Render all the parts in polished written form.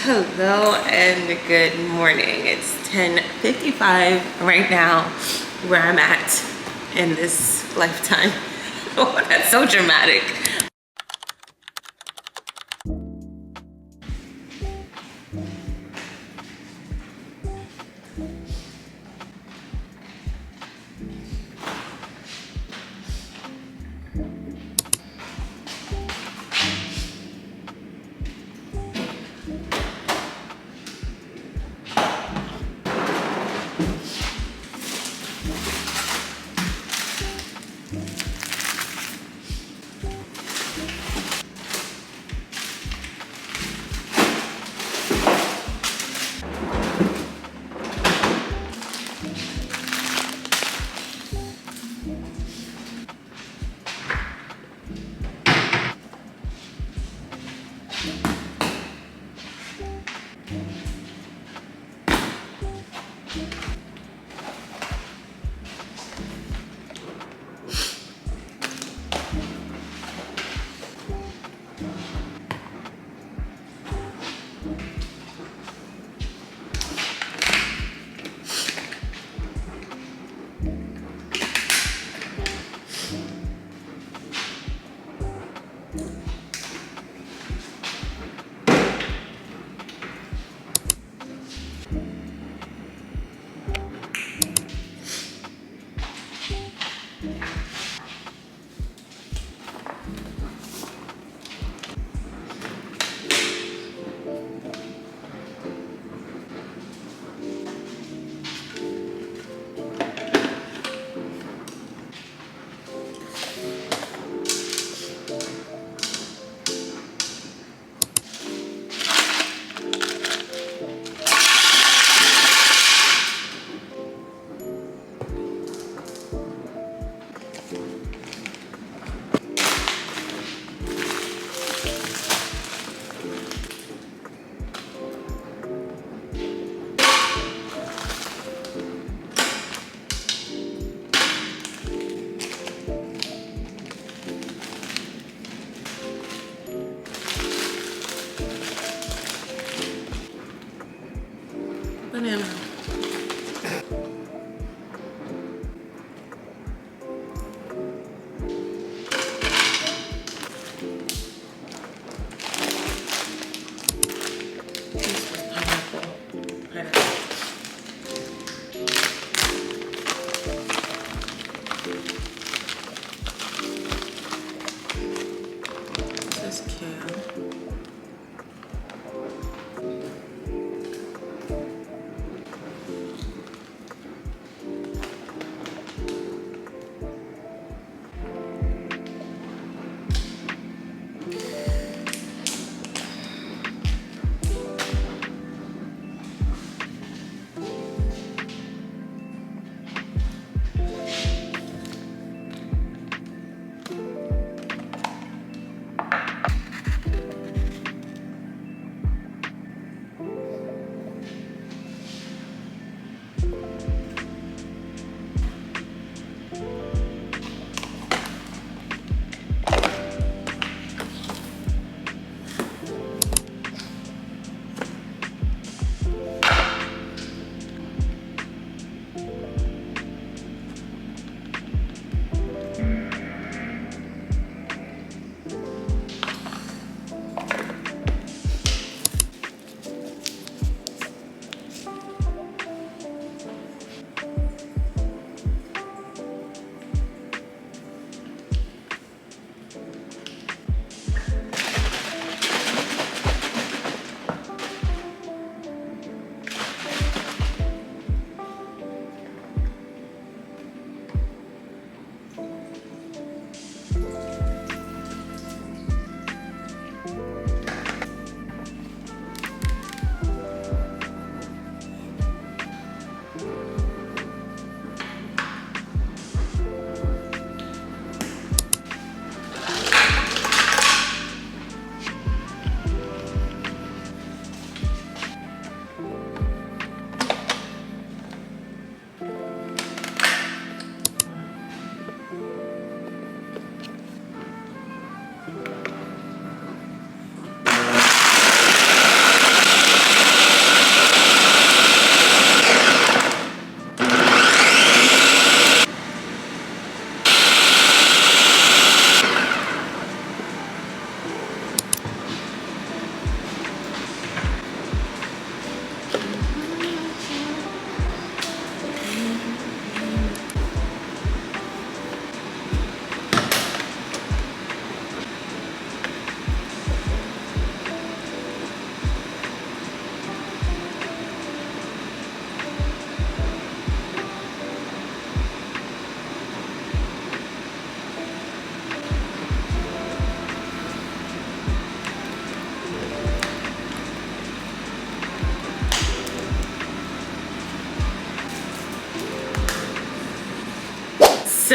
Hello and good morning. It's 10:55 right now where I'm at in this lifetime. Oh, that's so dramatic. Banana. Pineapple. This kale.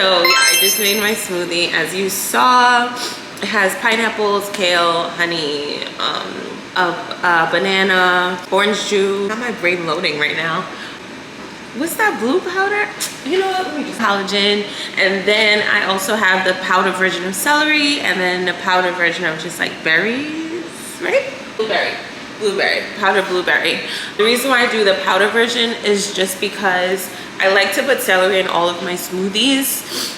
So yeah, I just made my smoothie. As you saw, it has pineapples, kale, honey, banana, orange juice. Got my brain loading right now. What's that blue powder? You know what, let me just collagen. And then I also have the powder version of celery, and then the powder version of just like berries, right? Blueberry, powder blueberry. The reason why I do the powder version is just because I like to put celery in all of my smoothies.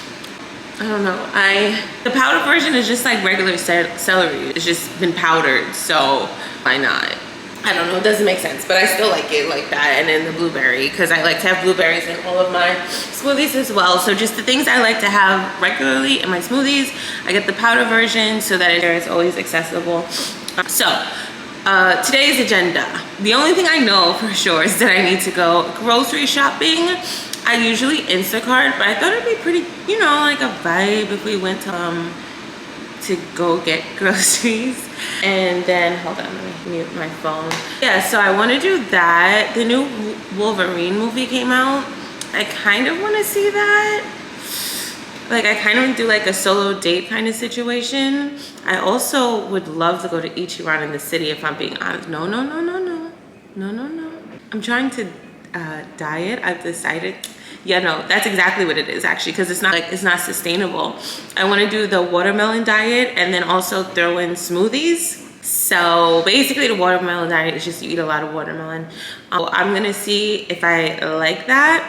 I don't know, the powder version is just like regular celery. It's just been powdered, so why not? I don't know, it doesn't make sense, but I still like it like that. And then the blueberry, because I like to have blueberries in all of my smoothies as well. So just the things I like to have regularly in my smoothies, I get the powder version so that it is always accessible. Today's agenda. The only thing I know for sure is that I need to go grocery shopping. I usually Instacart, but I thought it'd be pretty, you know, like a vibe if we went to go get groceries. And then, hold on, let me mute my phone. Yeah, so I want to do that. The new Wolverine movie came out. I kind of want to see that. Like, I kind of do like a solo date kind of situation. I also would love to go to Ichiran in the city, if I'm being honest. No. I'm trying to diet. I've decided. Yeah, no, that's exactly what it is actually, because it's not like, it's not sustainable. I want to do the watermelon diet and then also throw in smoothies. So basically the watermelon diet is just you eat a lot of watermelon. I'm gonna see if I like that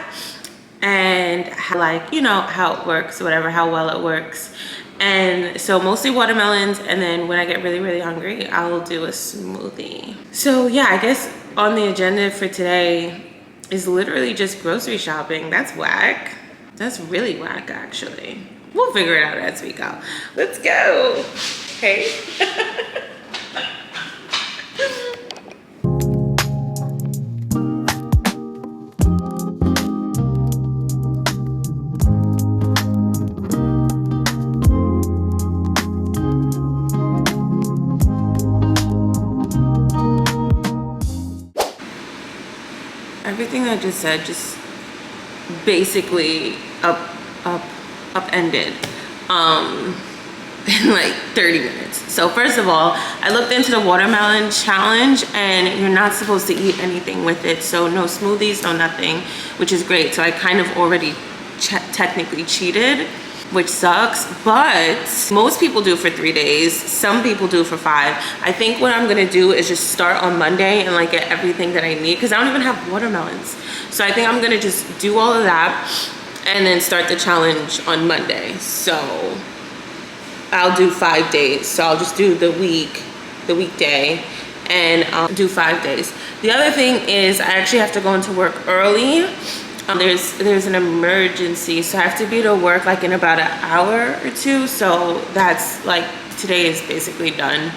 and how, like, you know, how it works, whatever, how well it works. And so mostly watermelons, and then when I get really hungry, I'll do a smoothie. So yeah, I guess on the agenda for today is literally just grocery shopping. That's whack. That's really whack, actually. We'll figure it out as we go. Let's go. Okay. Everything I just said just basically upended in like 30 minutes. So first of all, I looked into the watermelon challenge and you're not supposed to eat anything with it. So no smoothies, no nothing, which is great. So I kind of already technically cheated, which sucks, but most people do for 3 days. Some people do for 5. I think what I'm gonna do is just start on Monday and like get everything that I need, because I don't even have watermelons. So I think I'm gonna just do all of that and then start the challenge on Monday. So I'll do 5 days. So I'll just do the weekday, and I'll do 5 days. The other thing is I actually have to go into work early. There's an emergency, so I have to be to work like in about an hour or two. So that's like, today is basically done.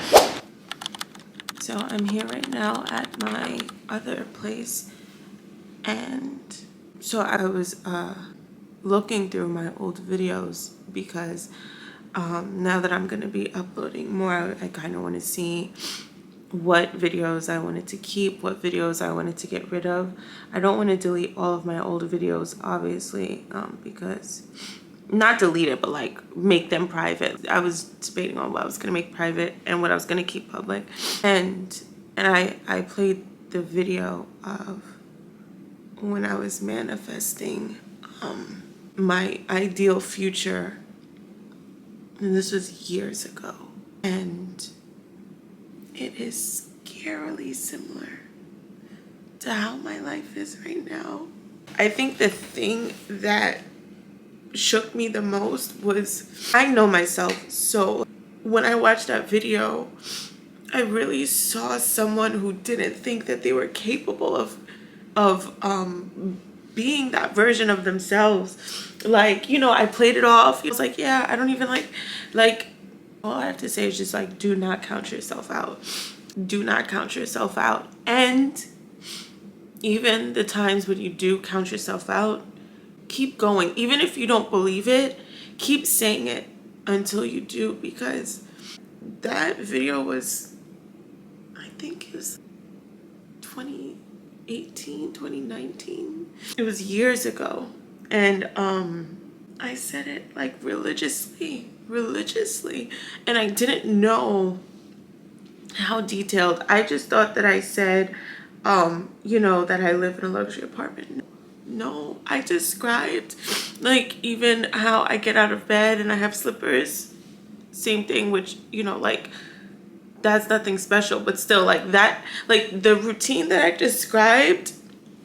So I'm here right now at my other place, and so I was looking through my old videos because now that I'm gonna be uploading more, I kind of want to see what videos I wanted to keep, what videos I wanted to get rid of. I don't want to delete all of my old videos, obviously, because, not delete it, but like make them private. I was debating on what I was gonna make private and what I was gonna keep public. And I played the video of when I was manifesting my ideal future, and this was years ago, and it is scarily similar to how my life is right now. I think the thing that shook me the most was, I know myself, so when I watched that video, I really saw someone who didn't think that they were capable of being that version of themselves. Like, you know, I played it off. It was like, yeah, I don't even like all I have to say is just like, do not count yourself out. Do not count yourself out. And even the times when you do count yourself out, keep going. Even if you don't believe it, keep saying it until you do, because that video was, I think it was 2018, 2019. It was years ago. And I said it like religiously, and I didn't know how detailed. I just thought that I said, you know, that I live in a luxury apartment. No, I described like even how I get out of bed and I have slippers. Same thing, which, you know, like that's nothing special, but still, like that, like the routine that I described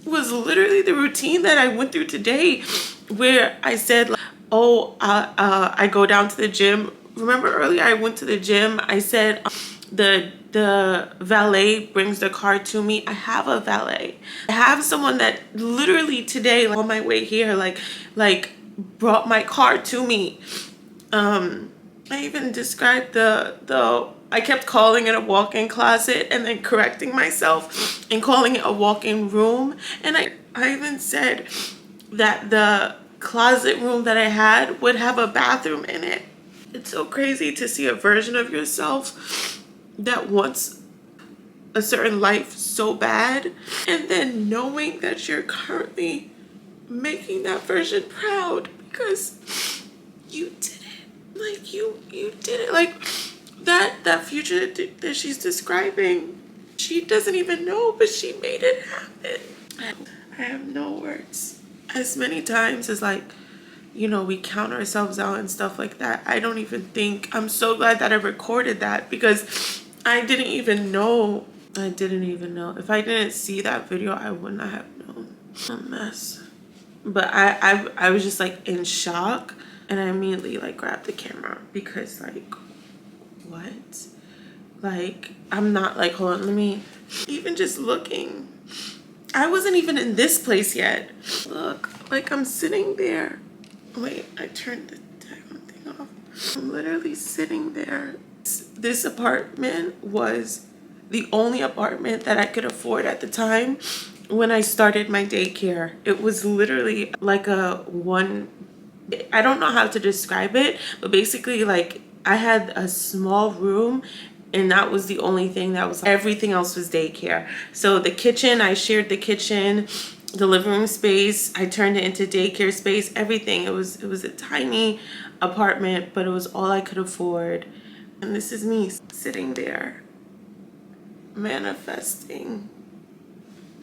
was literally the routine that I went through today, where I said, like, oh, I go down to the gym. Remember earlier I went to the gym, I said, the valet brings the car to me. I have a valet. I have someone that literally today, like, on my way here, like brought my car to me. I even described I kept calling it a walk-in closet and then correcting myself and calling it a walk-in room. And I even said that the closet room that I had would have a bathroom in it. It's so crazy to see a version of yourself that wants a certain life so bad, and then knowing that you're currently making that version proud because you did it. Like you did it. Like that future that she's describing, she doesn't even know, but she made it happen. I have no words. As many times as, like, you know, we count ourselves out and stuff like that, I don't even think, I'm so glad that I recorded that, because I didn't even know. If I didn't see that video, I would not have known. A mess. But I was just like in shock, and I immediately like grabbed the camera because, like, what? Like, I'm not like, hold on, let me, even just looking, I wasn't even in this place yet. Look, like I'm sitting there. Wait, I turned the damn thing off. I'm literally sitting there. This apartment was the only apartment that I could afford at the time when I started my daycare. It was literally like I don't know how to describe it, but basically, like, I had a small room and that was the only thing that was, everything else was daycare. So the kitchen, I shared the kitchen, the living room space, I turned it into daycare space, everything. It was a tiny apartment, but it was all I could afford. And this is me sitting there manifesting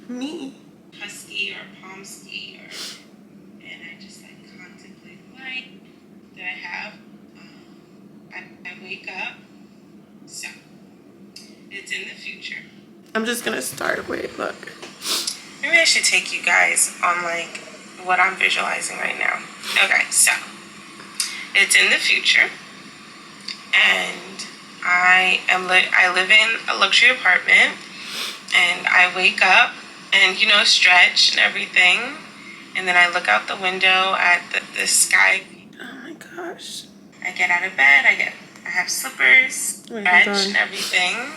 me. Husky or Pomsky, and I just like contemplate life that I have. I wake up, so it's in the future. I'm just gonna start. Wait, look. Maybe I should take you guys on like what I'm visualizing right now. Okay, so it's in the future, and I live in a luxury apartment, and I wake up and, you know, stretch and everything, and then I look out the window at the sky. Oh my gosh. I get out of bed, I have slippers, stretch and everything,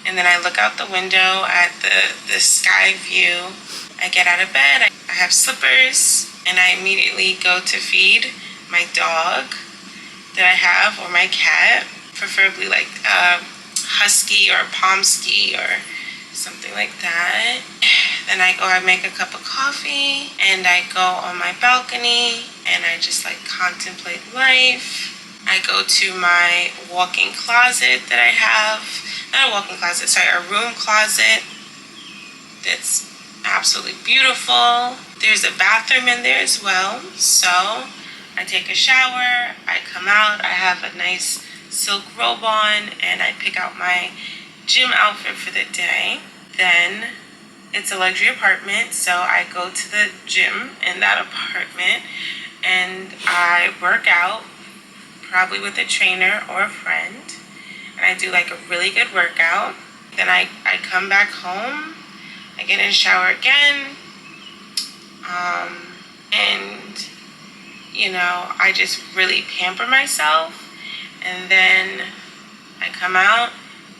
and then I look out the window at the sky view. I get out of bed, I have slippers, and I immediately go to feed my dog that I have, or my cat, preferably like Husky or Pomsky or something like that. Then I make a cup of coffee, and I go on my balcony, and I just like contemplate life. I go to my walk-in closet that I have, not a walk-in closet, sorry, a room closet that's absolutely beautiful. There's a bathroom in there as well, so I take a shower, I come out, I have a nice silk robe on, and I pick out my gym outfit for the day. Then it's a luxury apartment, so I go to the gym in that apartment, and I work out, probably with a trainer or a friend, and I do like a really good workout. Then I come back home, I get in the shower again, and, you know, I just really pamper myself, and then I come out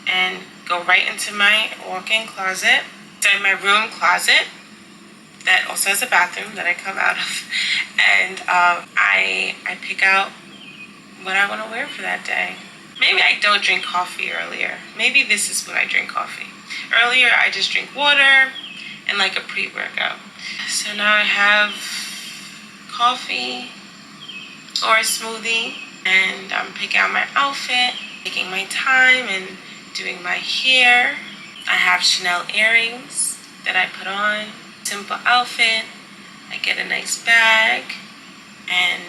and go right into my walk-in closet. So in my room closet that also has a bathroom that I come out of, and I pick out what I want to wear for that day. Maybe I don't drink coffee earlier. Maybe this is when I drink coffee. Earlier I just drink water and like a pre-workout. So now I have coffee, or a smoothie, and I'm picking out my outfit, taking my time and doing my hair. I have Chanel earrings that I put on. Simple outfit. I get a nice bag and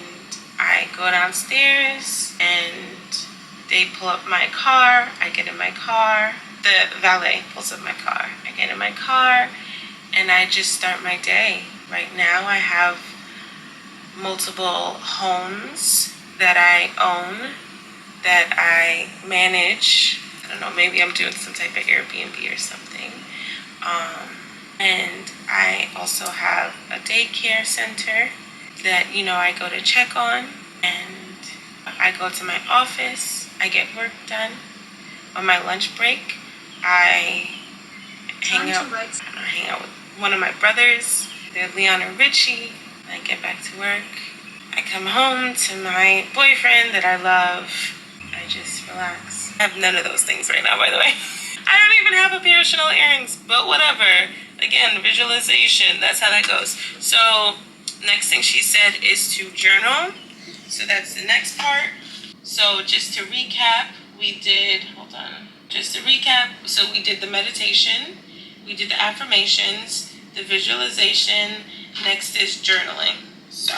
I go downstairs and they pull up my car. I get in my car. The valet pulls up my car. I get in my car and I just start my day. Right now I have multiple homes that I own, that I manage. I don't know, maybe I'm doing some type of Airbnb or something. And I also have a daycare center that, I go to check on. And I go to my office. I get work done. On my lunch break, I hang out with one of my brothers. They're Leon and Richie. I get back to work. I come home to my boyfriend that I love. I just relax. I have none of those things right now, by the way. I don't even have a pair of Chanel earrings, but whatever. Again, visualization, that's how that goes. So, next thing she said is to journal. So that's the next part. So just to recap, we did the meditation, we did the affirmations, the visualization, next is journaling. So